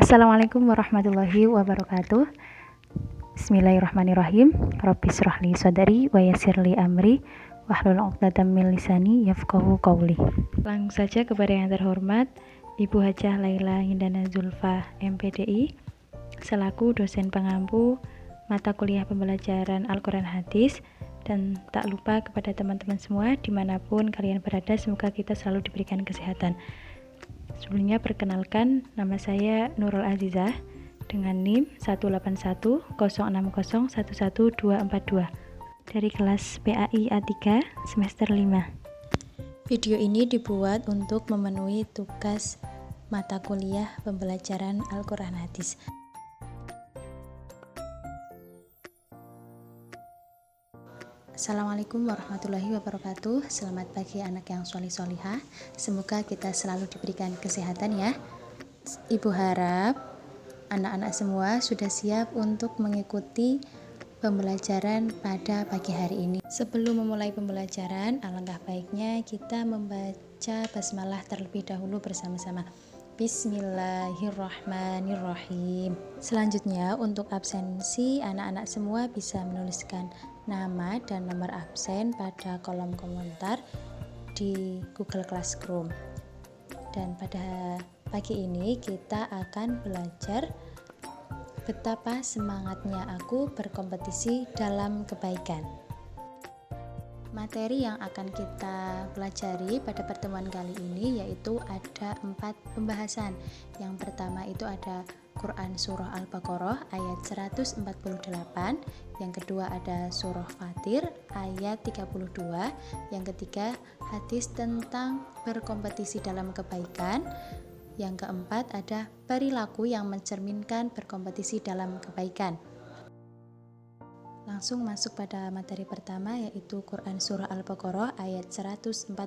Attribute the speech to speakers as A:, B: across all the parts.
A: Assalamualaikum warahmatullahi wabarakatuh. Bismillahirrahmanirrahim. Rabbi shrahli sadri wa yassirli amri wahlul 'uqdatam min lisani yafqahu qawli. Langsung saja kepada yang terhormat Ibu Hajah Laila Hindana Zulfa MPDI selaku dosen pengampu mata kuliah pembelajaran Al-Quran Hadis, dan tak lupa kepada teman-teman semua dimanapun kalian berada, semoga kita selalu diberikan kesehatan. Sebelumnya perkenalkan, nama saya Nurul Azizah dengan NIM 18106011242 dari kelas PAI A3 semester 5. Video ini dibuat untuk memenuhi tugas mata kuliah pembelajaran Al-Quran Hadis. Assalamualaikum warahmatullahi wabarakatuh. Selamat pagi anak yang sholih-sholihah. Semoga kita selalu diberikan kesehatan ya. Ibu harap anak-anak semua sudah siap untuk mengikuti pembelajaran pada pagi hari ini. Sebelum memulai pembelajaran, alangkah baiknya kita membaca basmalah terlebih dahulu bersama-sama. Bismillahirrahmanirrahim. Selanjutnya untuk absensi, anak-anak semua bisa menuliskan nama dan nomor absen pada kolom komentar di Google Classroom. Dan pada pagi ini kita akan belajar betapa semangatnya aku berkompetisi dalam kebaikan. Materi yang akan kita pelajari pada pertemuan kali ini yaitu ada 4 pembahasan. Yang pertama itu ada Quran Surah Al-Baqarah ayat 148, yang kedua ada Surah Fatir ayat 32, yang ketiga hadis tentang berkompetisi dalam kebaikan, yang keempat ada perilaku yang mencerminkan berkompetisi dalam kebaikan. Langsung masuk pada materi pertama yaitu Quran Surah Al-Baqarah ayat 148.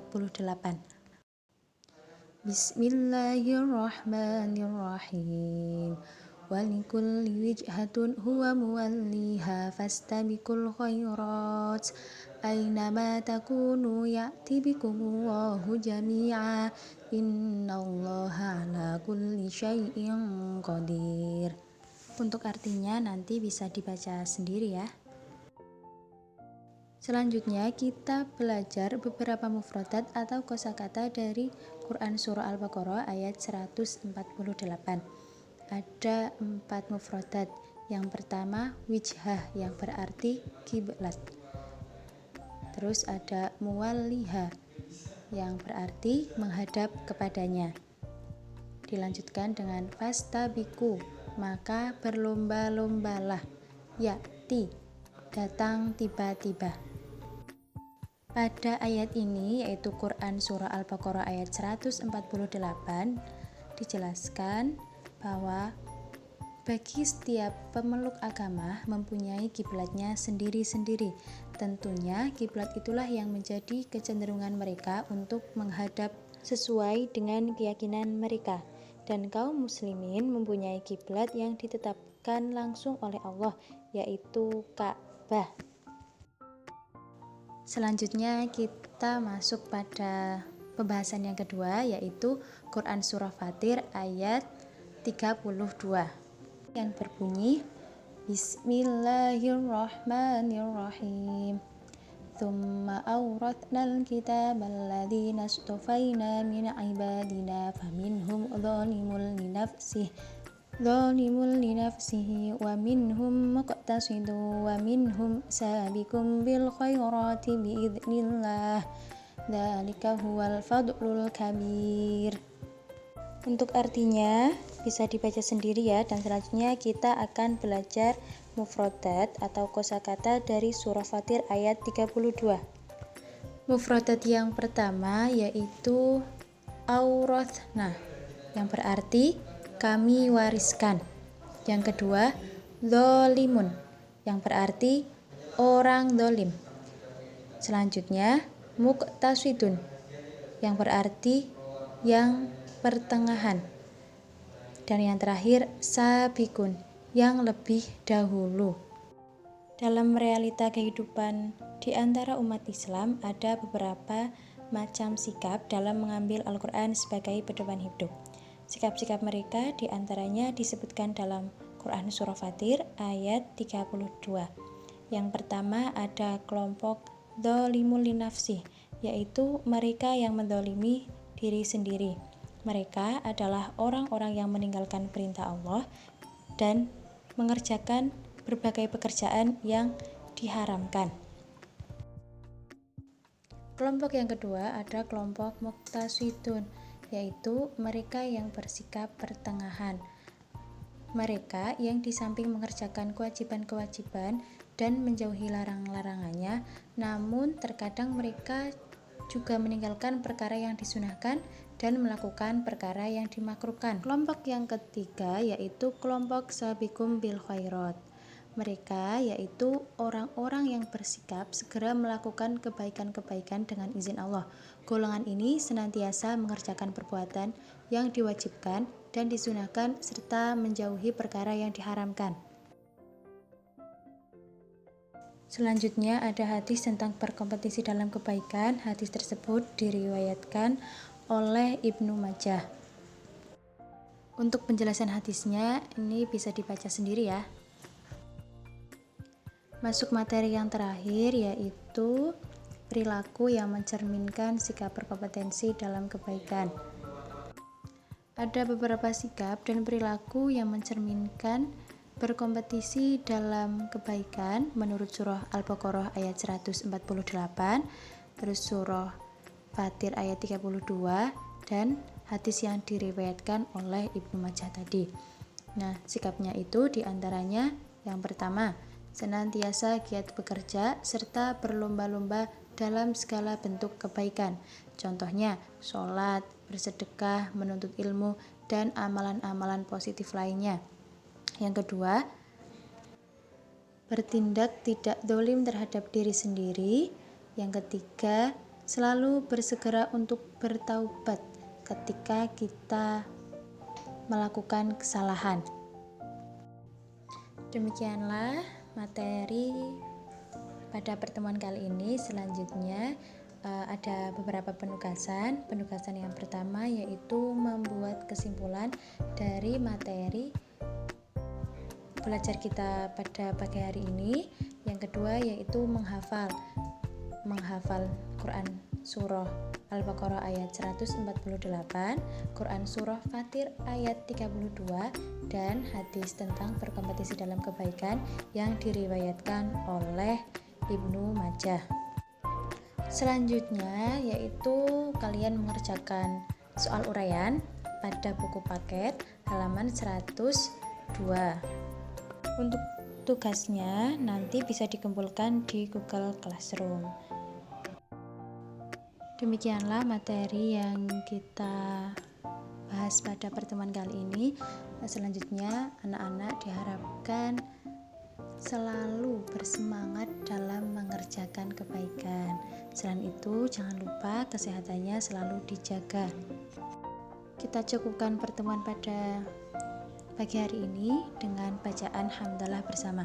A: Bismillahirrahmanirrahim. Walikulli wijhatun huwa muwalliha fastabiqul khairat aynama takunu ya'ti bikumullahu jami'a innallaha ala kulli syai'in qadir. Untuk artinya nanti bisa dibaca sendiri ya. Selanjutnya kita belajar beberapa mufradat atau kosakata dari Quran Surah Al-Baqarah ayat 148. Ada 4 mufradat. Yang pertama wijhah yang berarti kiblat. Terus ada muwalliha yang berarti menghadap kepadanya. Dilanjutkan dengan fastabiqu, maka berlomba-lombalah. Ya'ti, datang tiba-tiba. Pada ayat ini yaitu Quran Surah Al-Baqarah ayat 148 dijelaskan bahwa bagi setiap pemeluk agama mempunyai kiblatnya sendiri-sendiri. Tentunya kiblat itulah yang menjadi kecenderungan mereka untuk menghadap sesuai dengan keyakinan mereka. Dan kaum muslimin mempunyai kiblat yang ditetapkan langsung oleh Allah, yaitu Ka'bah. Selanjutnya kita masuk pada pembahasan yang kedua yaitu Quran Surah Fatir ayat 32 yang berbunyi Bismillahirrahmanirrahim. Tsumma awratnal kitabal ladzina astafaina min ibadina faminhum dhalimun linafsihi wa minhum muqtasidun wa minhum sabiqun bil khairati biidznillah dzalika huwal fadlul kabir. Untuk artinya bisa dibaca sendiri ya. Dan selanjutnya kita akan belajar mufradat atau kosakata dari surah Fatir ayat 32. Mufradat yang pertama yaitu aurathna yang berarti kami wariskan. Yang kedua dzalimun yang berarti orang zalim. Selanjutnya muqtasidun yang berarti yang pertengahan. Dan yang terakhir sabiqun yang lebih dahulu. Dalam realita kehidupan di antara umat Islam ada beberapa macam sikap dalam mengambil Al-Quran sebagai pedoman hidup. Sikap-sikap mereka diantaranya disebutkan dalam Quran Surah Fatir ayat 32. Yang pertama ada kelompok dzolimul linafsih, yaitu mereka yang mendolimi diri sendiri. Mereka adalah orang-orang yang meninggalkan perintah Allah dan mengerjakan berbagai pekerjaan yang diharamkan. Kelompok yang kedua ada kelompok muqtasidun, yaitu mereka yang bersikap pertengahan. Mereka yang di samping mengerjakan kewajiban-kewajiban dan menjauhi larang-larangannya, namun terkadang mereka juga meninggalkan perkara yang disunahkan dan melakukan perkara yang dimakruhkan. Kelompok yang ketiga yaitu kelompok sabiqum bil khairat. Mereka yaitu orang-orang yang bersikap segera melakukan kebaikan-kebaikan dengan izin Allah. Golongan ini senantiasa mengerjakan perbuatan yang diwajibkan dan disunahkan serta menjauhi perkara yang diharamkan. Selanjutnya ada hadis tentang berkompetisi dalam kebaikan. Hadis tersebut diriwayatkan oleh Ibnu Majah. Untuk penjelasan hadisnya ini bisa dibaca sendiri ya. Masuk materi yang terakhir yaitu perilaku yang mencerminkan sikap berkompetensi dalam kebaikan. Ada beberapa sikap dan perilaku yang mencerminkan berkompetisi dalam kebaikan menurut surah Al-Baqarah ayat 148, terus surah Fatir ayat 32, dan hadis yang diriwayatkan oleh Ibnu Majah tadi. Nah, sikapnya itu diantaranya yang pertama, senantiasa giat bekerja serta berlomba-lomba dalam segala bentuk kebaikan. Contohnya, sholat, bersedekah, menuntut ilmu, dan amalan-amalan positif lainnya. Yang kedua, bertindak tidak dolim terhadap diri sendiri. Yang ketiga, selalu bersegera untuk bertaubat ketika kita melakukan kesalahan. Demikianlah materi pada pertemuan kali ini. Selanjutnya ada beberapa penugasan. Penugasan yang pertama yaitu membuat kesimpulan dari materi belajar kita pada pagi hari ini. Yang kedua yaitu menghafal Quran surah Al-Baqarah ayat 148, Quran surah Fatir ayat 32, dan hadis tentang berkompetisi dalam kebaikan yang diriwayatkan oleh Ibnu Majah. Selanjutnya yaitu kalian mengerjakan soal uraian pada buku paket halaman 102. Untuk tugasnya nanti bisa dikumpulkan di Google Classroom. Demikianlah materi yang kita bahas pada pertemuan kali ini. Selanjutnya anak-anak diharapkan selalu bersemangat dalam mengerjakan kebaikan. Selain itu jangan lupa kesehatannya selalu dijaga. Kita cukupkan pertemuan pada pagi hari ini dengan bacaan hamdalah bersama.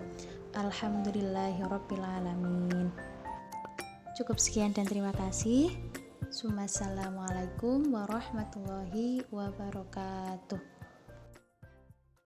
A: Alhamdulillahirrabbilalamin. Cukup sekian dan terima kasih. Assalamualaikum warahmatullahi wabarakatuh.